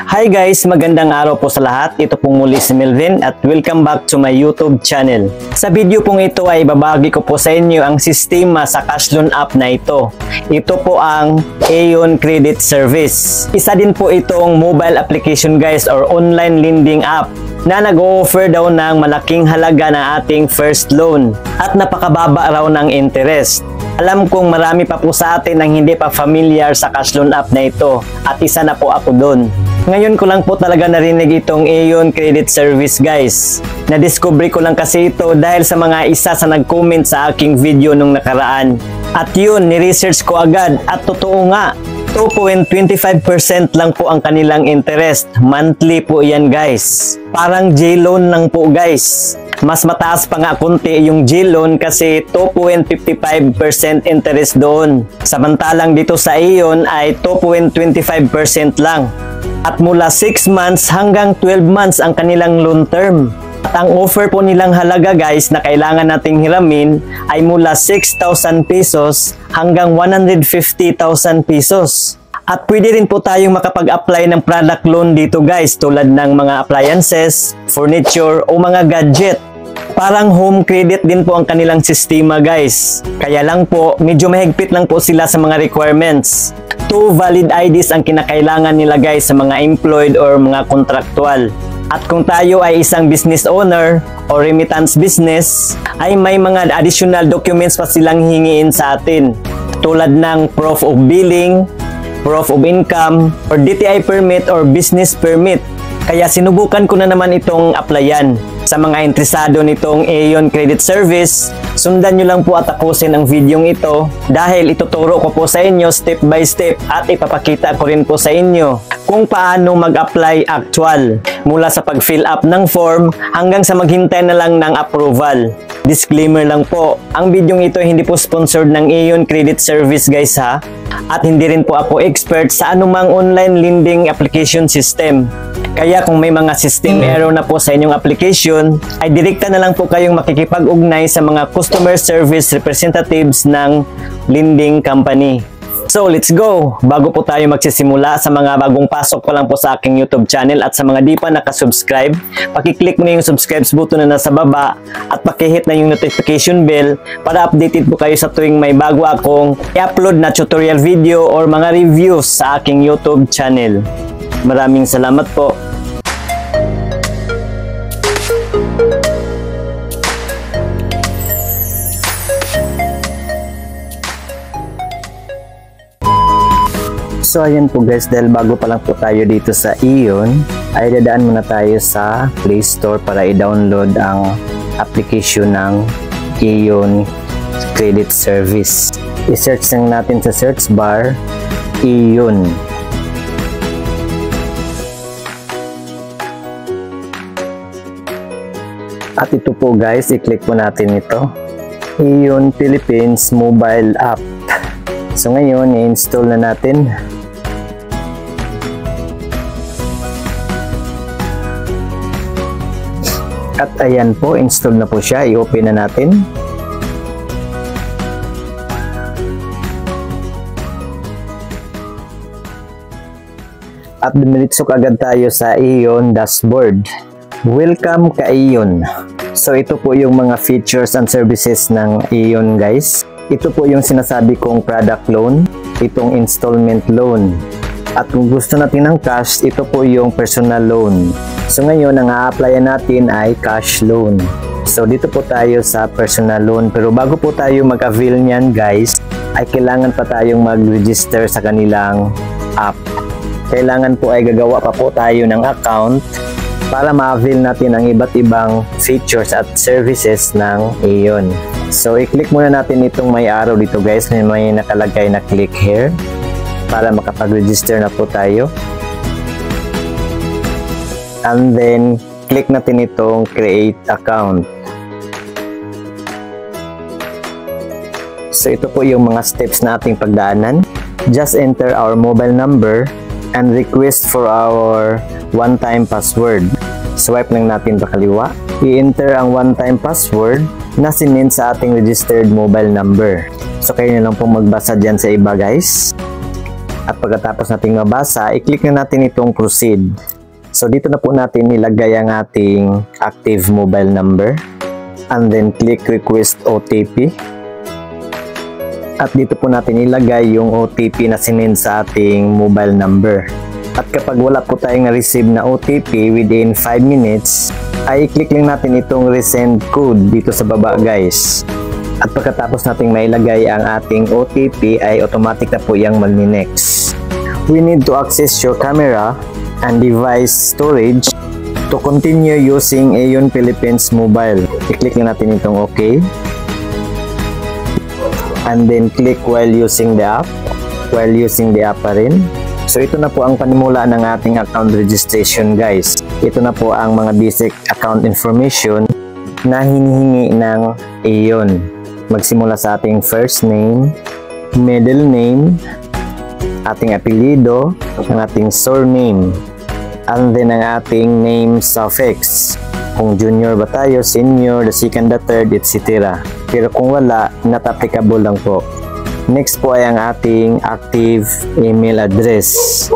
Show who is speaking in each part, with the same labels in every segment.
Speaker 1: Hi guys, magandang araw po sa lahat. Ito pong muli si Melvin at welcome back to my YouTube channel. Sa video pong ito ay babagi ko po sa inyo ang sistema sa cash loan app na ito. Ito po ang Aeon Credit Service. Isa din po itong mobile application guys or online lending app na nag-o-offer daw ng malaking halaga ng ating first loan at napakababa raw ng interest. Alam kong marami pa po sa atin ang hindi pa familiar sa cash loan app na ito at isa na po ako doon. Ngayon ko lang po talaga narinig itong Aeon Credit Service guys. Na-discover ko lang kasi ito dahil sa mga isa sa nag-comment sa aking video nung nakaraan. At yun, ni-research ko agad at totoo nga. 2.25% lang po ang kanilang interest. Monthly po yan guys. Parang J-loan lang po guys. Mas mataas pa nga konti yung J-loan kasi 2.55% interest doon. Samantalang dito sa Aeon ay 2.25% lang. At mula 6 months hanggang 12 months ang kanilang loan term. At ang offer po nilang halaga guys na kailangan nating hiramin ay mula 6,000 pesos hanggang 150,000 pesos. At pwede rin po tayong makapag-apply ng product loan dito guys tulad ng mga appliances, furniture o mga gadget. Parang home credit din po ang kanilang sistema guys. Kaya lang po, medyo mahigpit lang po sila sa mga requirements. 2 valid IDs ang kinakailangan nila guys sa mga employed or mga contractual. At kung tayo ay isang business owner o remittance business, ay may mga additional documents pa silang hingiin sa atin. Tulad ng proof of billing, proof of income, or DTI permit or business permit. Kaya sinubukan ko na naman itong applyan. Sa mga interesado nitong Aeon Credit Service, sundan nyo lang po at tapusin ang videong ito dahil ituturo ko po sa inyo step by step at ipapakita ko rin po sa inyo kung paano mag-apply actual mula sa pag-fill up ng form hanggang sa maghintay na lang ng approval. Disclaimer lang po, ang videong ito hindi po sponsored ng Aeon Credit Service guys ha, at hindi rin po ako expert sa anumang online lending application system. Kaya kung may mga system error na po sa inyong application, ay direkta na lang po kayong makikipag-ugnay sa mga customer service representatives ng lending company. So let's go! Bago po tayo magsisimula, sa mga bagong pasok pa lang po sa aking YouTube channel at sa mga di pa nakasubscribe, pakiclick mo na yung subscribe button na nasa baba at pakihit na yung notification bell para updated po kayo sa tuwing may bago akong i-upload na tutorial video or mga reviews sa aking YouTube channel. Maraming salamat po! So ayan po guys, dahil bago pa lang po tayo dito sa Aeon, ay dadaan muna tayo sa Play Store para i-download ang application ng Aeon Credit Service. I-search lang natin sa search bar, Aeon. At ito po guys, i-click po natin ito. Aeon Philippines Mobile App. So ngayon, i-install na natin. At ayan po, install na po siya. I-open na natin. At dumiretso agad tayo sa Aeon dashboard. Welcome ka Aeon. So ito po yung mga features and services ng Aeon guys. Ito po yung sinasabi kong product loan, itong installment loan. At kung gusto natin ng cash, ito po yung personal loan. So ngayon, ang a-applyan natin ay cash loan. So dito po tayo sa personal loan. Pero bago po tayo mag-avail niyan guys, ay kailangan pa tayong mag-register sa kanilang app. Kailangan po ay gagawa pa po tayo ng account para ma-avail natin ang iba't ibang features at services ng Aeon. So i-click muna natin itong may arrow dito guys, may nakalagay na click here para makapag-register na po tayo. And then click natin itong create account. So ito po yung mga steps na ating pagdaanan. Just enter our mobile number and request for our one-time password. Swipe lang natin sa kaliwa. I-enter ang one-time password na sinend sa ating registered mobile number. So kayo na lang pong magbasa dyan sa iba guys. At pagkatapos nating mabasa, i-click na natin itong proceed. So dito na po natin ilagay ang ating active mobile number. And then click request OTP. At dito po natin ilagay yung OTP na sinend sa ating mobile number. At kapag wala po tayong na-receive na OTP within 5 minutes, ay i-click lang natin itong resend code dito sa baba guys. At pagkatapos nating mailagay ang ating OTP ay automatic na po yung magni-next. We need to access your camera and device storage to continue using Aeon Philippines Mobile. I-click lang natin itong OK. And then click while using the app. While using the app pa rin. So ito na po ang panimula ng ating account registration guys. Ito na po ang mga basic account information na hinihingi ng Aeon. Magsimula sa ating first name, middle name, ating apelyido, ang ating surname, and then ang ating name suffix. Kung junior ba tayo, senior, the second, the third, etc. Pero kung wala, not applicable lang po. Next po ay ang ating active email address.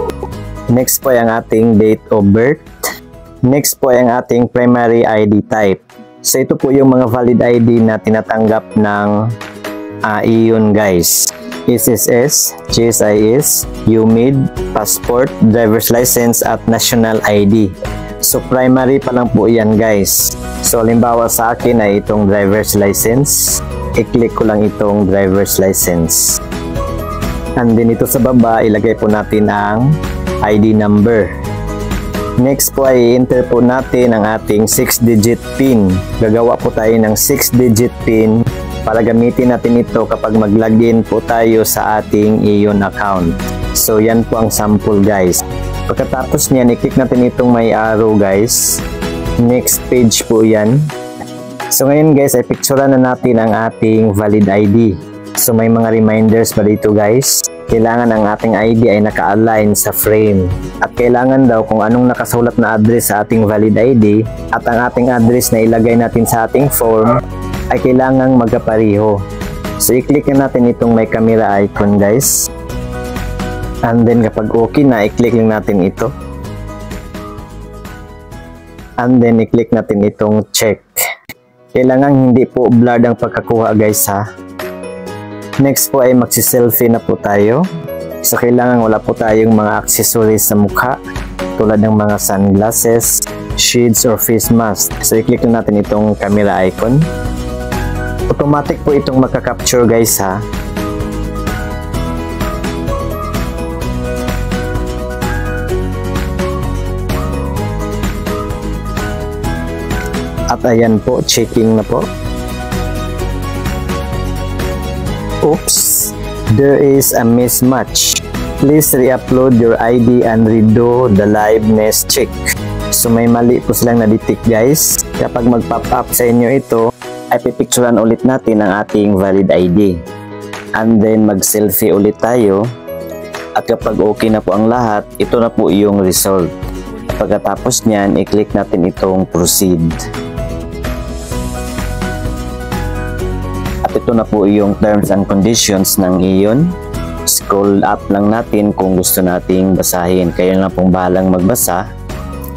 Speaker 1: Next po ay ang ating date of birth. Next po ay ang ating primary ID type. So ito po yung mga valid ID na tinatanggap ng Aeon guys. SSS, GSIS, UMID, passport, driver's license at national ID. So primary pa lang po yan guys. So halimbawa sa akin ay itong driver's license. I-click ko lang itong driver's license. And then ito sa baba, ilagay po natin ang ID number. Next po ay i-enter po natin ang ating 6-digit PIN. Gagawa po tayo ng 6-digit PIN para gamitin natin ito kapag mag-login po tayo sa ating Aeon account. So yan po ang sample guys. Pagkatapos niyan, i-click natin itong may arrow guys. Next page po yan. So ngayon guys, ay picturean na natin ang ating valid ID. So may mga reminders pa dito guys. Kailangan ang ating ID ay naka-align sa frame. At kailangan daw kung anong nakasulat na address sa ating valid ID at ang ating address na ilagay natin sa ating form ay kailangang magkapareho. So i-click na natin itong may camera icon guys. And then kapag okay na, i-click lang natin ito. And then i-click natin itong check. Kailangan hindi po blurred ang pagkakuha guys ha. Next po ay magsi-selfie na po tayo. So kailangan wala po tayong mga accessories sa mukha tulad ng mga sunglasses, shades or face mask. So i-click lang natin itong camera icon. Automatic po itong magka-capture guys ha. At ayan po, checking na po. Oops, there is a mismatch. Please re-upload your ID and redo the liveness check. So may mali po silang na-detect guys. Kapag mag-pop up sa inyo ito, ay pipicturean ulit natin ang ating valid ID. And then mag-selfie ulit tayo. At kapag okay na po ang lahat, ito na po yung result. Pagkatapos nyan, i-click natin itong proceed. At ito na po yung terms and conditions ng Aeon. Scroll up lang natin kung gusto nating basahin. Kayo na pong bahalang magbasa.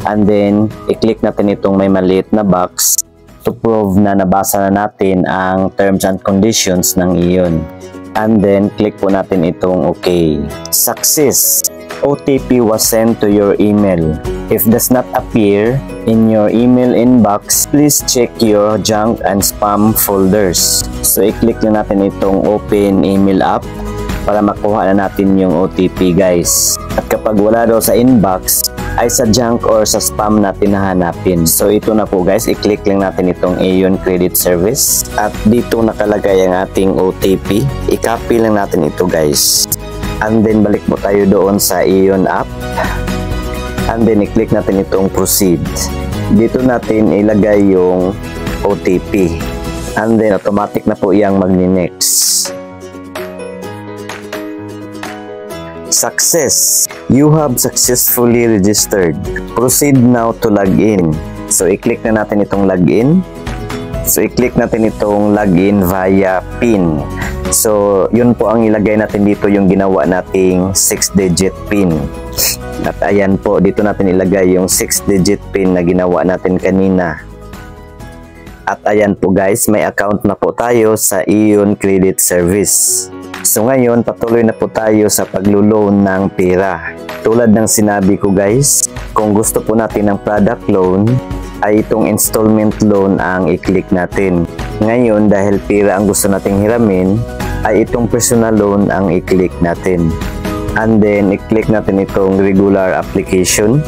Speaker 1: And then, i-click natin itong may maliit na box to prove na nabasa na natin ang terms and conditions ng Aeon. And then, click po natin itong OK. Success! OTP was sent to your email. If does not appear in your email inbox, please check your junk and spam folders. So, i-click na natin itong open email app para makuha na natin yung OTP guys. At kapag wala daw sa inbox, ay sa junk or sa spam natin nahanapin. So, ito na po guys, i-click lang natin itong Aeon Credit Service. At dito nakalagay ang ating OTP. I-copy lang natin ito guys. And then, balik po tayo doon sa Aeon app. And then, i-click natin itong proceed. Dito natin ilagay yung OTP. And then, automatic na po yung magni-next. Success! You have successfully registered. Proceed now to login. So, i-click na natin itong login. So, i-click natin itong login via PIN. So, yun po ang ilagay natin dito, yung ginawa nating 6-digit PIN. At ayan po, dito natin ilagay yung 6-digit PIN na ginawa natin kanina. At ayan po guys, may account na po tayo sa Ion Credit Service. So ngayon, patuloy na po tayo sa paglo-loan ng pera. Tulad ng sinabi ko guys, kung gusto po natin ng product loan, ay itong installment loan ang i-click natin. Ngayon, dahil pera ang gusto nating hiramin, ay itong personal loan ang i-click natin. And then, i-click natin itong regular application.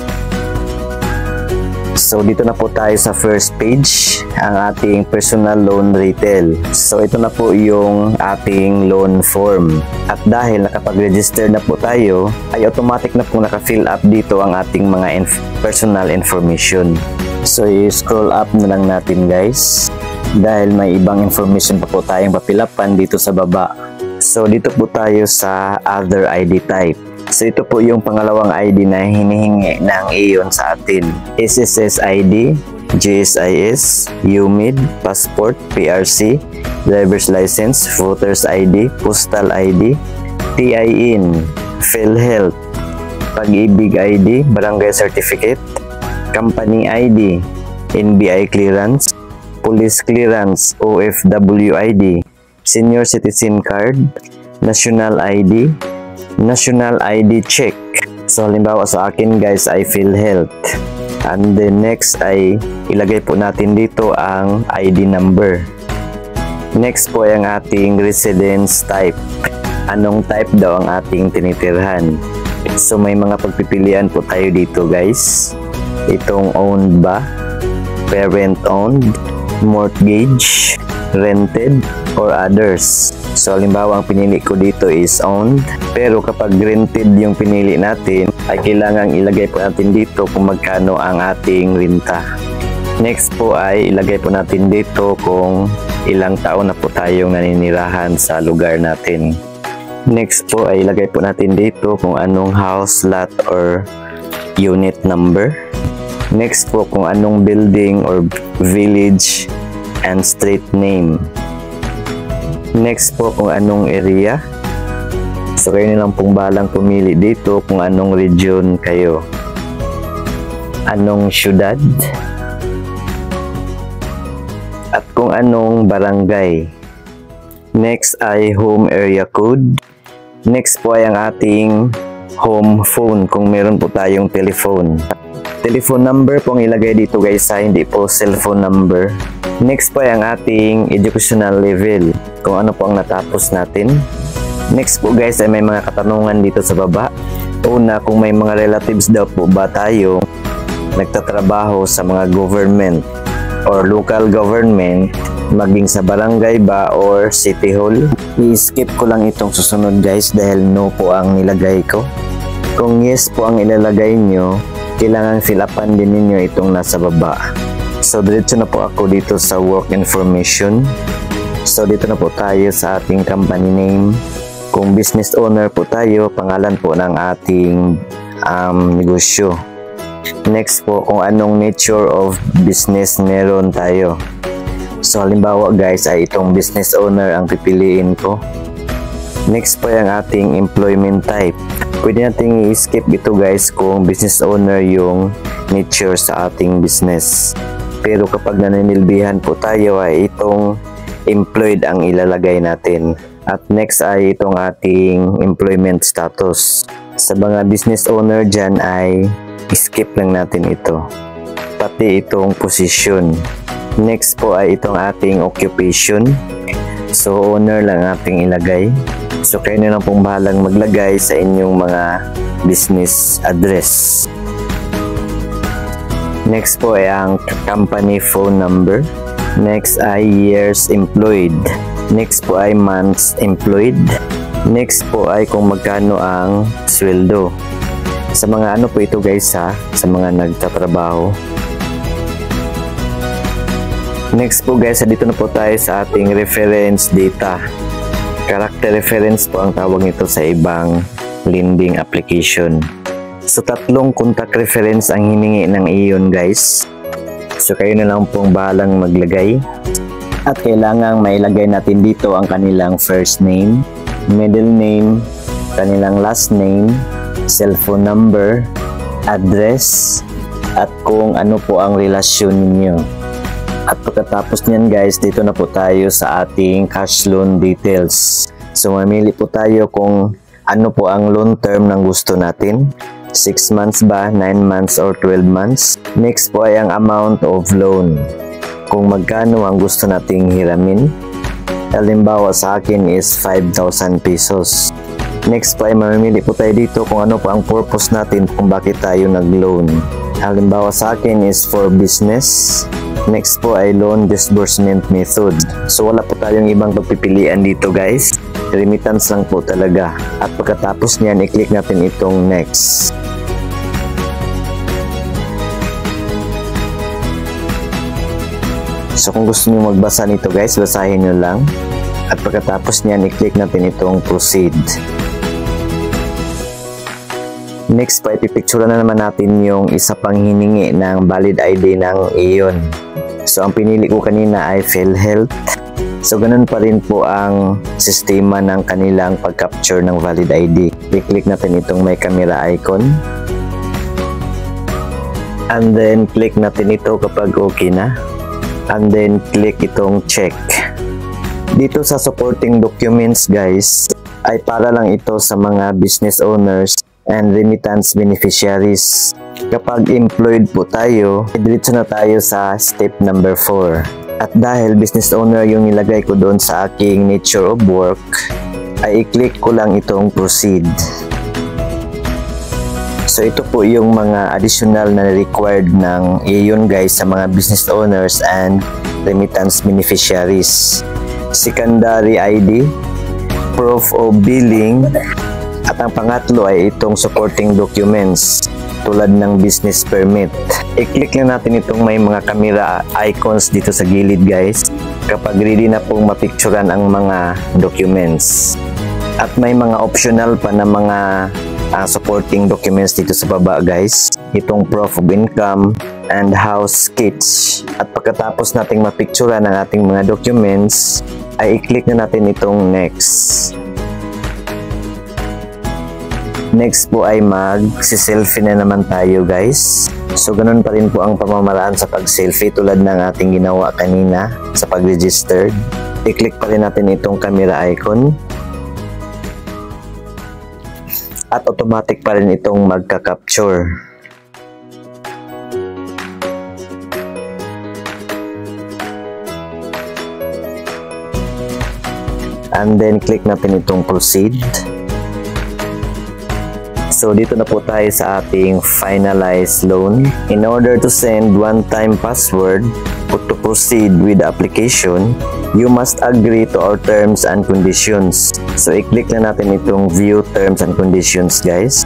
Speaker 1: So, dito na po tayo sa first page, ang ating personal loan retail. So, ito na po yung ating loan form. At dahil nakapag-register na po tayo, ay automatic na po naka-fill up dito ang ating mga personal information. So, i-scroll up na lang natin guys. Dahil may ibang information pa po tayong papilapan dito sa baba. So, dito po tayo sa other ID type. So, ito po yung pangalawang ID na hinihingi ng Ion sa atin. SSS ID, GSIS, UMID, Passport, PRC, Driver's License, Voter's ID, Postal ID, TIN, PhilHealth, Pag-ibig ID, Barangay Certificate, Company ID, NBI Clearance, Police Clearance, OFW ID, Senior Citizen Card, National ID, National ID check. So, halimbawa sa akin guys ay PhilHealth. And then next ay ilagay po natin dito ang ID number. Next po ay ang ating residence type. Anong type daw ang ating tinitirhan? So, may mga pagpipilian po tayo dito guys. Itong owned ba? Parent owned? Mortgage? Rented? Or others? So, halimbawa, ang pinili ko dito is owned. Pero kapag rented yung pinili natin, ay kailangang ilagay po natin dito kung magkano ang ating renta. Next po ay ilagay po natin dito kung ilang taon na po tayong naninirahan sa lugar natin. Next po ay ilagay po natin dito kung anong house, lot, or unit number. Next po kung anong building or village and street name. Next po kung anong area. So kayo nilang pong balang pumili dito kung anong region kayo. Anong syudad. At kung anong barangay. Next ay home area code. Next po ay ang ating home phone kung meron po tayong telephone. Telephone number po ang ilagay dito guys, hindi po cellphone number. Next po ay ang ating educational level, kung ano po ang natapos natin. Next po guys ay may mga katanungan dito sa baba. Una, kung may mga relatives daw po ba tayo nagtatrabaho sa mga government or local government, maging sa barangay ba or city hall. I-skip ko lang itong susunod guys dahil no po ang nilagay ko. Kung yes po ang ilalagay nyo, kailangan fill upan din ninyo itong nasa baba. So, diretso na po ako dito sa work information. So, dito na po tayo sa ating company name. Kung business owner po tayo, pangalan po ng ating negosyo. Next po, kung anong nature of business meron tayo. So, halimbawa guys, ay itong business owner ang pipiliin ko. Next po yung ating employment type. Pwede natin i-skip ito guys kung business owner yung nature sa ating business. Pero kapag naninilbihan po tayo ay itong employed ang ilalagay natin. At next ay itong ating employment status. Sa mga business owner dyan ay skip lang natin ito. Pati itong position. Next po ay itong ating occupation. So owner lang ating ilagay. So kayo na lang pong bahalang maglagay sa inyong mga business address. Next po ay ang company phone number. Next ay years employed. Next po ay months employed. Next po ay kung magkano ang sweldo. Sa mga ano po ito guys ha, sa mga nagtatrabaho. Next po guys, dito na po tayo sa ating reference data. Character reference po ang tawag nito sa ibang lending application. So, 3 contact reference ang hiningi ng Ion guys. So, kayo na lang pong bahalang maglagay. At kailangang mailagay natin dito ang kanilang first name, middle name, kanilang last name, cellphone number, address, at kung ano po ang relasyon ninyo. At pagkatapos niyan guys, dito na po tayo sa ating cash loan details. So mamili po tayo kung ano po ang loan term ng gusto natin. 6 months ba, 9 months, or 12 months. Next po ay ang amount of loan. Kung magkano ang gusto nating hiramin. Halimbawa sa akin is 5,000 pesos. Next po ay mamimili po tayo dito kung ano po ang purpose natin kung bakit tayo nag-loan. Halimbawa sa akin is for business. Next po ay loan disbursement method. So wala po tayong ibang pagpipilian dito guys. Remittance lang po talaga. At pagkatapos niyan, i-click natin itong next. So kung gusto niyo magbasa nito guys, basahin nyo lang. At pagkatapos niyan, i-click natin itong proceed. Next pa, ipipicture na naman natin yung isa pang hiningi ng valid ID ng Aeon. So ang pinili ko kanina ay PhilHealth. So ganun pa rin po ang sistema ng kanilang pag-capture ng valid ID. I-click natin itong may camera icon. And then click natin ito kapag okay na. And then click itong check. Dito sa supporting documents guys, ay para lang ito sa mga business owners and remittance beneficiaries. Kapag employed po tayo, diretso na tayo sa step number 4. At dahil business owner yung nilagay ko doon sa aking nature of work, ay i-click ko lang itong proceed. So ito po yung mga additional na required ng Aeon guys sa mga business owners and remittance beneficiaries. Secondary ID, proof of billing, at ang pangatlo ay itong supporting documents tulad ng business permit. I-click lang natin itong may mga camera icons dito sa gilid guys kapag ready na pong mapicturan ang mga documents. At may mga optional pa na mga supporting documents dito sa baba guys. Itong proof of income and house sketch. At pagkatapos nating mapicturan ang ating mga documents, ay i-click na natin itong next. Next po ay mag-selfie na naman tayo guys. So ganun pa rin po ang pamamaraan sa pag-selfie tulad ng ating ginawa kanina sa pag-registered. I-click pa rin natin itong camera icon. At automatic pa rin itong magka-capture. And then click natin itong proceed. So dito na po tayo sa ating finalize loan. In order to send one-time password or to proceed with the application, you must agree to our terms and conditions. So i-click na natin itong view terms and conditions guys.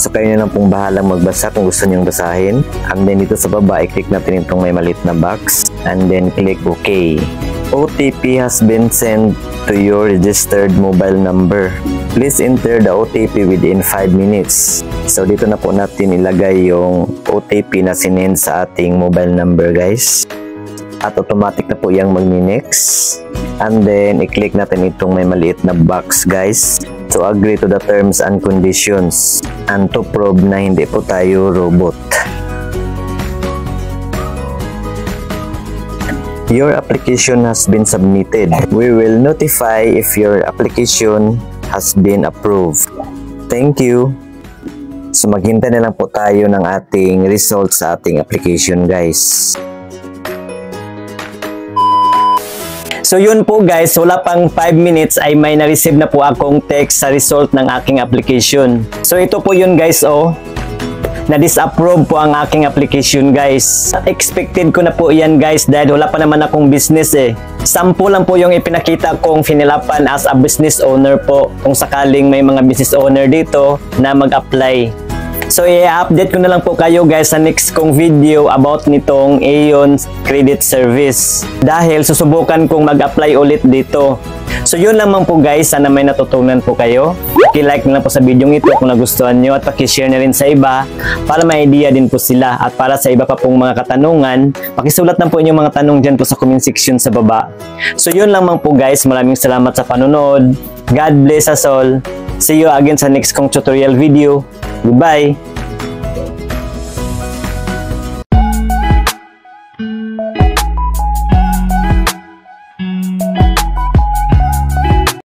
Speaker 1: So kayo na lang pong bahalang magbasa kung gusto niyong basahin. And then dito sa baba, i-click natin itong may maliit na box. And then click OK. OTP has been sent to your registered mobile number. Please enter the OTP within 5 minutes. So dito na po natin ilagay yung OTP na sinend sa ating mobile number guys. At automatic na po yung magni-next. And then i-click natin itong may maliit na box guys to agree to the terms and conditions and to prove na hindi po tayo robot. Your application has been submitted. We will notify if your application has been approved. Thank you. So maghintay na lang po tayo ng ating results sa ating application guys. So yun po guys, wala pang 5 minutes ay may na-receive na po akong text sa result ng aking application. So ito po yun guys na-disapprove po ang aking application guys. At expected ko na po yan guys dahil wala pa naman akong business Sample lang po yung ipinakita kong finilapan as a business owner po kung sakaling may mga business owner dito na mag-apply. So i-update ko na lang po kayo guys sa next kong video about nitong Aeon Credit Service dahil susubukan kong mag-apply ulit dito. So yun lamang po guys, sana may natutunan po kayo. Paki-like na lang po sa video ito kung nagustuhan nyo at paki-share na rin sa iba para may idea din po sila. At para sa iba pa pong mga katanungan, pakisulat na po inyong mga tanong dyan po sa comment section sa baba. So yun lamang po guys, maraming salamat sa panonood. God bless us all. See you again sa next kong tutorial video. Goodbye!